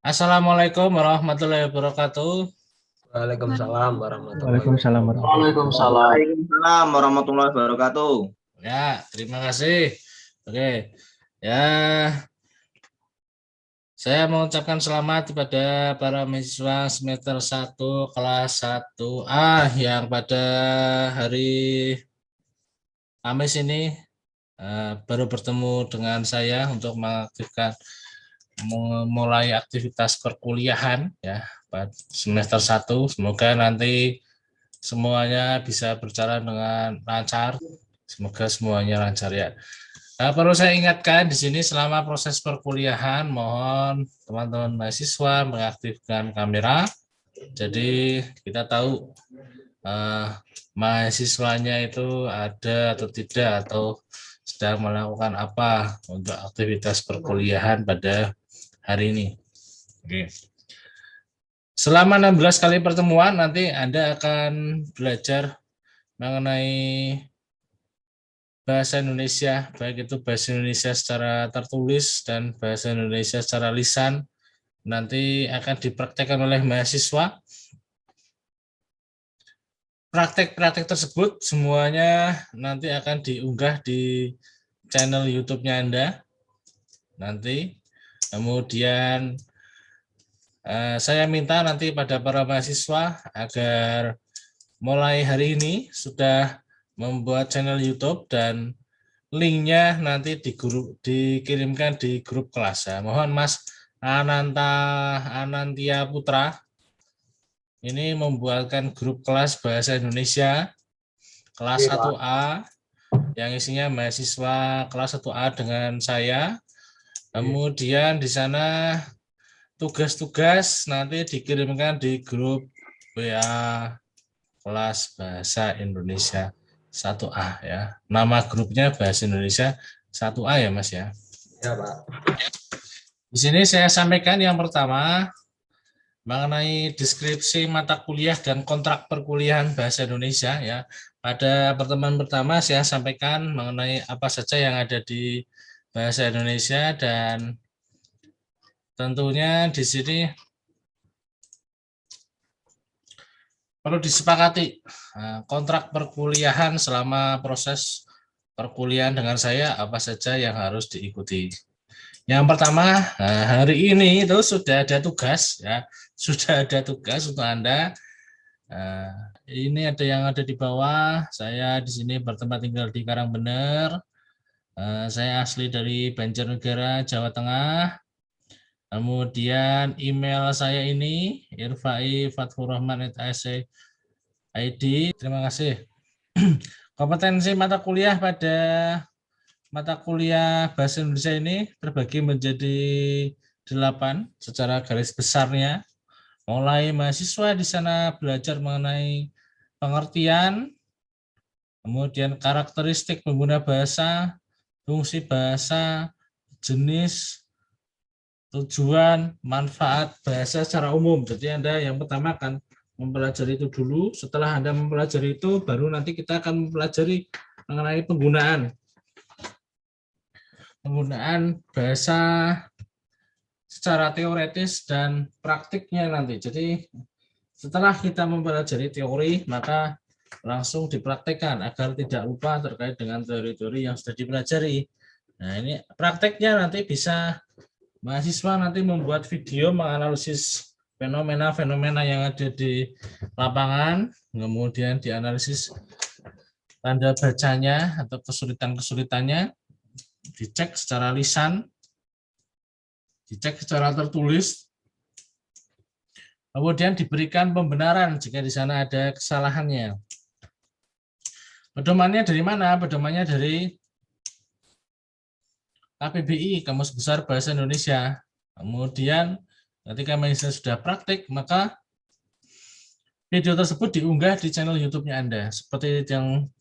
Assalamualaikum warahmatullahi wabarakatuh. Waalaikumsalam warahmatullahi Waalaikumsalam wabarakatuh. warahmatullahi wabarakatuh. Waalaikumsalam warahmatullahi wabarakatuh. Ya, terima kasih. Oke, ya, saya mengucapkan selamat kepada para mahasiswa semester 1 kelas 1A yang pada hari Kamis ini baru bertemu dengan saya untuk memulai aktivitas perkuliahan ya semester 1. Semoga nanti semuanya bisa berjalan dengan lancar. Semoga semuanya lancar ya. Perlu saya ingatkan di sini selama proses perkuliahan mohon teman-teman mahasiswa mengaktifkan kamera. Jadi kita tahu mahasiswanya itu ada atau tidak atau sedang melakukan apa untuk aktivitas perkuliahan pada hari ini. Oke. Selama 16 kali pertemuan nanti Anda akan belajar mengenai bahasa Indonesia, baik itu bahasa Indonesia secara tertulis dan bahasa Indonesia secara lisan, nanti akan dipraktekkan oleh mahasiswa. Praktek-praktek tersebut semuanya nanti akan diunggah di channel YouTube-nya Anda. Nanti, kemudian saya minta nanti pada para mahasiswa agar mulai hari ini sudah membuat channel YouTube dan linknya nanti dikirimkan di grup kelas. Ya. Mohon Mas Anantia Putra ini membuatkan grup kelas Bahasa Indonesia kelas 1A yang isinya mahasiswa kelas 1A dengan saya. Kemudian di sana tugas-tugas nanti dikirimkan di grup WA kelas Bahasa Indonesia 1A ya. Nama grupnya Bahasa Indonesia 1A ya Mas ya. Ya Pak. Di sini saya sampaikan yang pertama mengenai deskripsi mata kuliah dan kontrak perkuliahan Bahasa Indonesia ya. Pada pertemuan pertama saya sampaikan mengenai apa saja yang ada di Bahasa Indonesia dan tentunya di sini perlu disepakati kontrak perkuliahan selama proses perkuliahan dengan saya apa saja yang harus diikuti. Yang pertama, hari ini itu sudah ada tugas ya, sudah ada tugas untuk Anda. Ini ada yang ada di bawah. Saya di sini bertempat tinggal di Karangbener. Saya asli dari Banjarnegara, Jawa Tengah. Kemudian email saya ini irfai.fathurrahman@ac.id. Terima kasih. Kompetensi mata kuliah pada mata kuliah Bahasa Indonesia ini terbagi menjadi 8 secara garis besarnya. Mulai mahasiswa di sana belajar mengenai pengertian, kemudian karakteristik pengguna bahasa, fungsi bahasa, jenis, tujuan, manfaat bahasa secara umum. Jadi Anda yang pertama akan mempelajari itu dulu. Setelah Anda mempelajari itu, baru nanti kita akan mempelajari mengenai penggunaan bahasa secara teoretis dan praktiknya nanti. Jadi setelah kita mempelajari teori, maka langsung dipraktekkan agar tidak lupa terkait dengan teori-teori yang sudah dipelajari. Nah ini prakteknya nanti bisa mahasiswa nanti membuat video menganalisis fenomena-fenomena yang ada di lapangan, kemudian dianalisis tanda bacanya atau kesulitan-kesulitannya, dicek secara lisan, dicek secara tertulis, kemudian diberikan pembenaran jika di sana ada kesalahannya. Pedomannya dari mana? Pedomannya dari KBBI, Kamus Besar Bahasa Indonesia. Kemudian ketika mahasiswa sudah praktik, maka video tersebut diunggah di channel YouTube-nya Anda. Seperti yang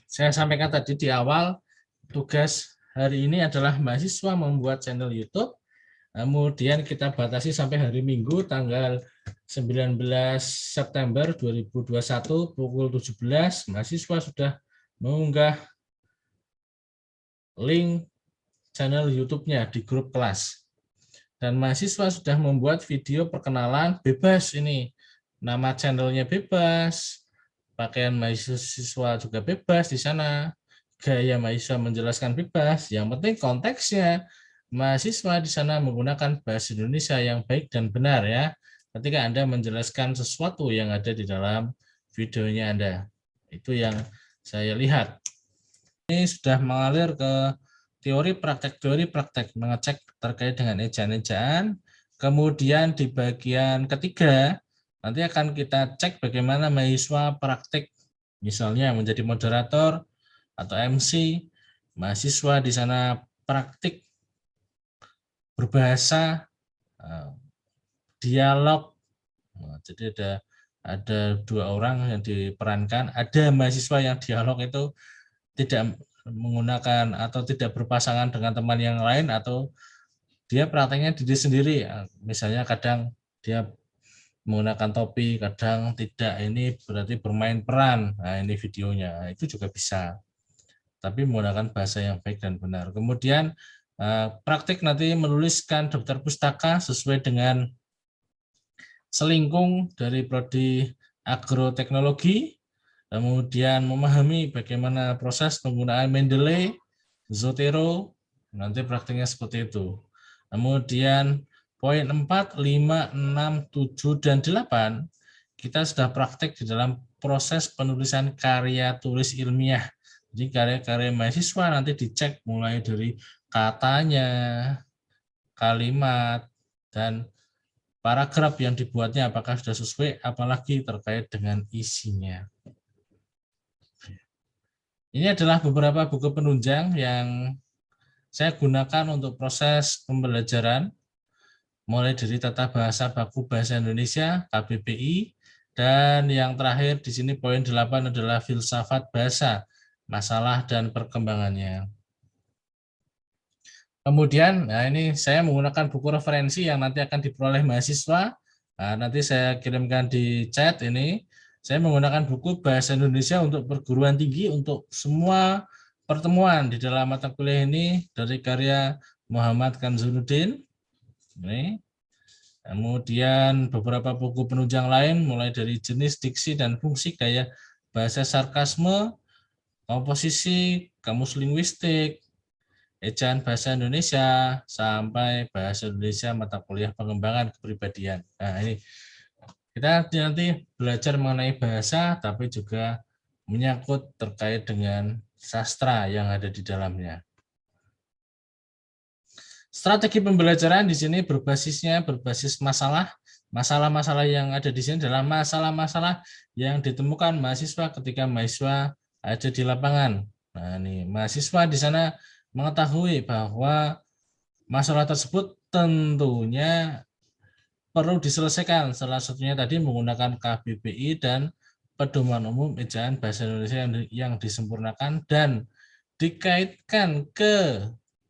saya sampaikan tadi di awal, tugas hari ini adalah mahasiswa membuat channel YouTube. Kemudian kita batasi sampai hari Minggu tanggal 19 September 2021 pukul 17, mahasiswa sudah mengunggah link channel YouTube-nya di grup kelas. dan mahasiswa sudah membuat video perkenalan bebas ini. Nama channelnya bebas, pakaian mahasiswa juga bebas di sana, gaya mahasiswa menjelaskan bebas. Yang penting konteksnya mahasiswa di sana menggunakan bahasa Indonesia yang baik dan benar ya. Ketika Anda menjelaskan sesuatu yang ada di dalam videonya Anda. Itu yang saya lihat. Ini sudah mengalir ke teori praktek, mengecek terkait dengan ejaan-ejaan. Kemudian di bagian ketiga, nanti akan kita cek bagaimana mahasiswa praktek, misalnya menjadi moderator atau MC, mahasiswa di sana praktik berbahasa, dialog. Jadi ada 2 orang yang diperankan, ada mahasiswa yang dialog itu tidak menggunakan atau tidak berpasangan dengan teman yang lain, atau dia prakteknya diri sendiri, misalnya kadang dia menggunakan topi, kadang tidak, ini berarti bermain peran. Nah, ini videonya, itu juga bisa, tapi menggunakan bahasa yang baik dan benar. Kemudian praktik nanti menuliskan daftar pustaka sesuai dengan selingkung dari prodi agroteknologi, kemudian memahami bagaimana proses penggunaan Mendeley, Zotero, nanti praktiknya seperti itu. Kemudian poin 4, 5, 6, 7, dan 8, kita sudah praktik di dalam proses penulisan karya tulis ilmiah. Jadi karya-karya mahasiswa nanti dicek mulai dari katanya, kalimat, dan paragraf yang dibuatnya apakah sudah sesuai, apalagi terkait dengan isinya. Ini adalah beberapa buku penunjang yang saya gunakan untuk proses pembelajaran, mulai dari Tata Bahasa Baku Bahasa Indonesia, KBBI, dan yang terakhir di sini poin 8 adalah filsafat bahasa, masalah dan perkembangannya. Kemudian, nah ini saya menggunakan buku referensi yang nanti akan diperoleh mahasiswa. Nah, nanti saya kirimkan di chat ini. Saya menggunakan buku Bahasa Indonesia untuk Perguruan Tinggi untuk semua pertemuan di dalam mata kuliah ini dari karya Muhammad Kanzuruddin. Ini. Kemudian beberapa buku penunjang lain mulai dari jenis diksi dan fungsi gaya bahasa sarkasme, komposisi, kamus linguistik, ejaan bahasa Indonesia, sampai bahasa Indonesia mata kuliah pengembangan kepribadian. Nah, ini kita nanti belajar mengenai bahasa, tapi juga menyangkut terkait dengan sastra yang ada di dalamnya. Strategi pembelajaran di sini berbasis masalah-masalah yang ada di sini adalah masalah-masalah yang ditemukan mahasiswa ketika mahasiswa ada di lapangan. Nah, ini mahasiswa di sana mengetahui bahwa masalah tersebut tentunya perlu diselesaikan, salah satunya tadi menggunakan KBBI dan Pedoman Umum Ejaan Bahasa Indonesia yang disempurnakan dan dikaitkan ke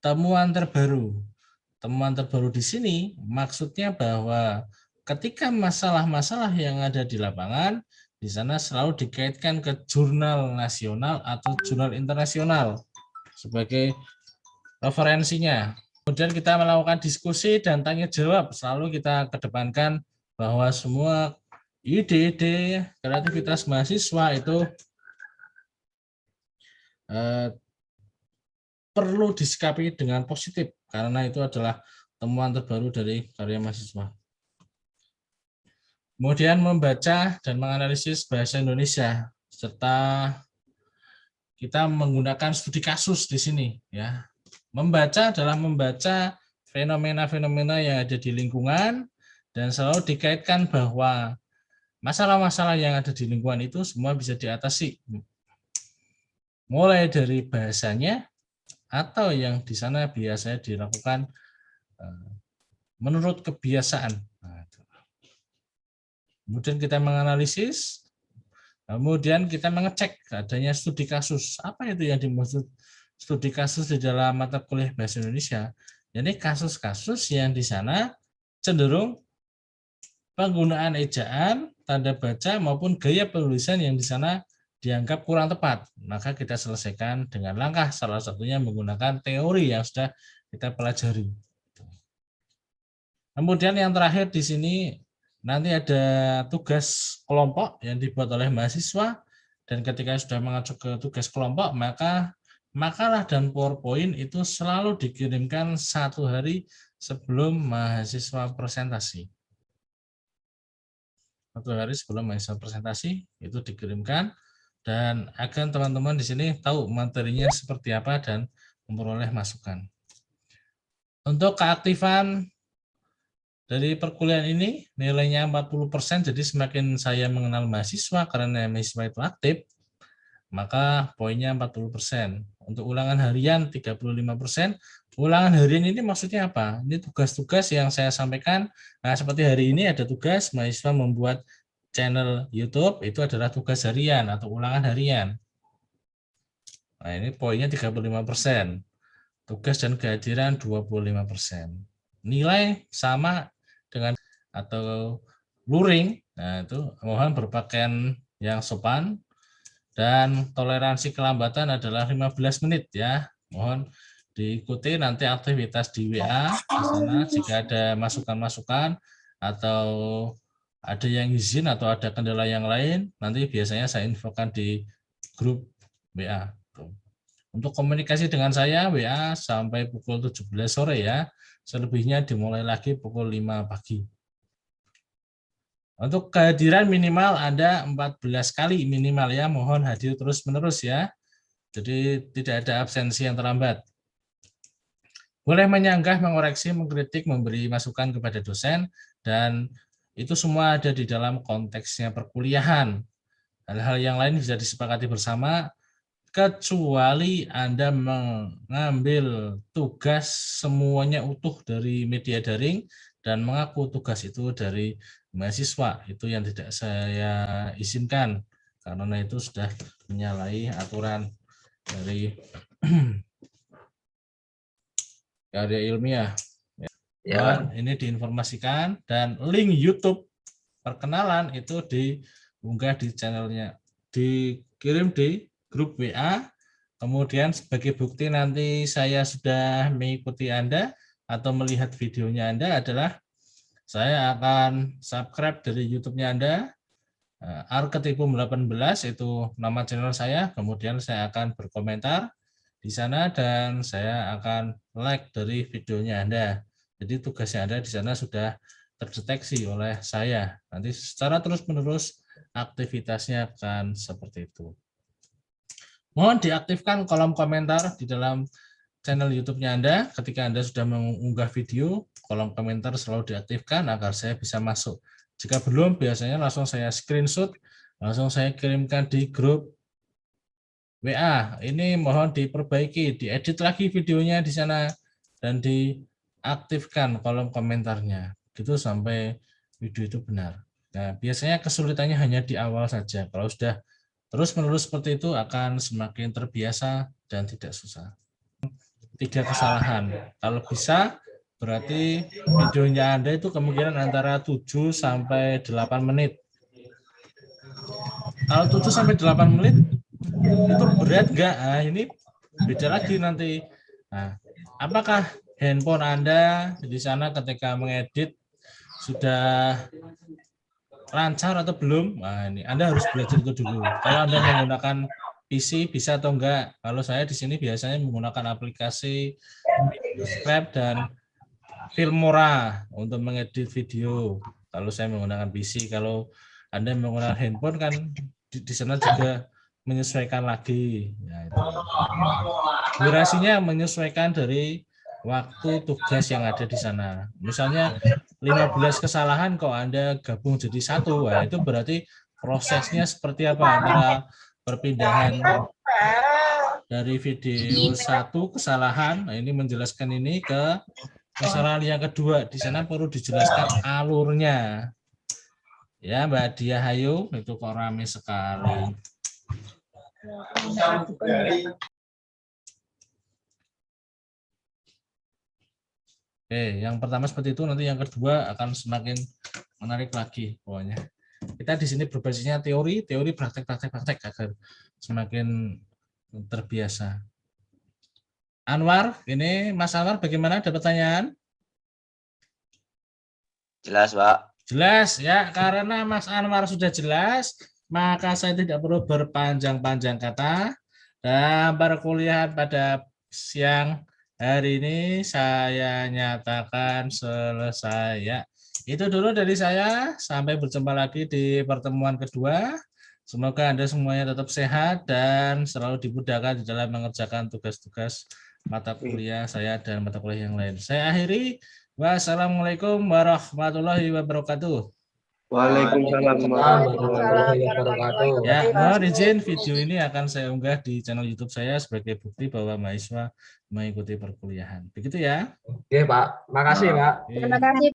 temuan terbaru. Temuan terbaru di sini maksudnya bahwa ketika masalah-masalah yang ada di lapangan, di sana selalu dikaitkan ke jurnal nasional atau jurnal internasional sebagai referensinya. Kemudian kita melakukan diskusi dan tanya jawab. Selalu kita kedepankan bahwa semua ide-ide kreativitas mahasiswa itu perlu disikapi dengan positif karena itu adalah temuan terbaru dari karya mahasiswa. Kemudian membaca dan menganalisis bahasa Indonesia serta kita menggunakan studi kasus di sini ya. Membaca adalah membaca fenomena-fenomena yang ada di lingkungan dan selalu dikaitkan bahwa masalah-masalah yang ada di lingkungan itu semua bisa diatasi. Mulai dari bahasanya atau yang di sana biasanya dilakukan menurut kebiasaan. Kemudian kita menganalisis, kemudian kita mengecek adanya studi kasus. Apa itu yang dimaksud studi kasus di dalam mata kuliah Bahasa Indonesia? Jadi kasus-kasus yang di sana cenderung penggunaan ejaan, tanda baca maupun gaya penulisan yang di sana dianggap kurang tepat. Maka kita selesaikan dengan langkah salah satunya menggunakan teori yang sudah kita pelajari. Kemudian yang terakhir di sini nanti ada tugas kelompok yang dibuat oleh mahasiswa, dan ketika sudah mengacu ke tugas kelompok, maka makalah dan PowerPoint itu selalu dikirimkan 1 hari sebelum mahasiswa presentasi. 1 hari sebelum mahasiswa presentasi itu dikirimkan, dan agar teman-teman di sini tahu materinya seperti apa dan memperoleh masukan. Untuk keaktifan dari perkuliahan ini nilainya 40%, jadi semakin saya mengenal mahasiswa karena mahasiswa itu aktif, maka poinnya 40%. Untuk ulangan harian 35%. Ulangan harian ini maksudnya apa? Ini tugas-tugas yang saya sampaikan. Nah, seperti hari ini ada tugas mahasiswa membuat channel YouTube, itu adalah tugas harian atau ulangan harian. Nah, ini poinnya 35%. Tugas dan kehadiran 25%. Nilai sama dengan atau luring. Nah, itu mohon berpakaian yang sopan, dan toleransi kelambatan adalah 15 menit ya. Mohon diikuti nanti aktivitas di WA di sana jika ada masukan-masukan atau ada yang izin atau ada kendala yang lain, nanti biasanya saya infokan di grup WA. Untuk komunikasi dengan saya WA sampai pukul 17 sore ya. Selebihnya dimulai lagi pukul 5 pagi. Untuk kehadiran minimal Anda 14 kali minimal ya, mohon hadir terus-menerus ya. Jadi tidak ada absensi yang terlambat. Boleh menyanggah, mengoreksi, mengkritik, memberi masukan kepada dosen, dan itu semua ada di dalam konteksnya perkuliahan. Hal-hal yang lain bisa disepakati bersama, kecuali Anda mengambil tugas semuanya utuh dari media daring dan mengaku tugas itu dari mahasiswa. Itu yang tidak saya izinkan, karena itu sudah menyalahi aturan dari karya ilmiah. Ya, ini diinformasikan, dan link YouTube perkenalan itu diunggah di channelnya, dikirim di grup WA. Kemudian sebagai bukti nanti saya sudah mengikuti Anda atau melihat videonya Anda adalah saya akan subscribe dari YouTube-nya Anda, Arketipum 18 itu nama channel saya. Kemudian saya akan berkomentar di sana dan saya akan like dari videonya Anda. Jadi tugasnya Anda di sana sudah terdeteksi oleh saya. Nanti secara terus-menerus aktivitasnya akan seperti itu. Mohon diaktifkan kolom komentar di dalam channel YouTube-nya Anda. Ketika Anda sudah mengunggah video, kolom komentar selalu diaktifkan agar saya bisa masuk. Jika belum, biasanya langsung saya screenshot, langsung saya kirimkan di grup WA. Ini mohon diperbaiki, diedit lagi videonya di sana, dan diaktifkan kolom komentarnya. Gitu sampai video itu benar. Nah, biasanya kesulitannya hanya di awal saja. Kalau sudah terus-menerus seperti itu akan semakin terbiasa dan tidak susah. 3 kesalahan. Kalau bisa, berarti videonya Anda itu kemungkinan antara 7 sampai 8 menit. Kalau 7 sampai 8 menit itu berat enggak? Nah, ini beda lagi nanti. Nah, apakah handphone Anda di sana ketika mengedit sudah lancar atau belum? Nah, ini Anda harus belajar itu dulu. Kalau Anda menggunakan PC bisa atau enggak? Kalau saya di sini biasanya menggunakan aplikasi Scribe dan Filmora untuk mengedit video. Kalau saya menggunakan PC, kalau Anda menggunakan handphone kan di sana juga menyesuaikan lagi. Ya, itu. Durasinya menyesuaikan dari waktu tugas yang ada di sana. Misalnya 15 kesalahan kok Anda gabung jadi 1, wah itu berarti prosesnya seperti apa antara perpindahan dari video 1 kesalahan. Nah, ini menjelaskan ini ke kesalahan yang kedua. Di sana perlu dijelaskan alurnya. Ya, Mbak Dia Hayu, itu kok rame sekali. Oke, yang pertama seperti itu, nanti yang kedua akan semakin menarik lagi pokoknya. Kita di sini berbasisnya teori, praktek agar semakin terbiasa. Anwar, ini Mas Anwar bagaimana, ada pertanyaan? Jelas, Pak. Jelas ya, karena Mas Anwar sudah jelas, maka saya tidak perlu berpanjang-panjang kata. Dan perkuliahan pada siang hari ini saya nyatakan selesai ya. Itu dulu dari saya, sampai berjumpa lagi di pertemuan kedua. Semoga Anda semuanya tetap sehat dan selalu dimudahkan di dalam mengerjakan tugas-tugas mata kuliah saya dan mata kuliah yang lain. Saya akhiri. Wassalamualaikum warahmatullahi wabarakatuh. Waalaikumsalam warahmatullahi wabarakatuh. Ya, mohon izin video ini akan saya unggah di channel YouTube saya sebagai bukti bahwa mahasiswa mengikuti perkuliahan. Begitu ya. Oke, Pak. Makasih, Pak. Oke. Terima kasih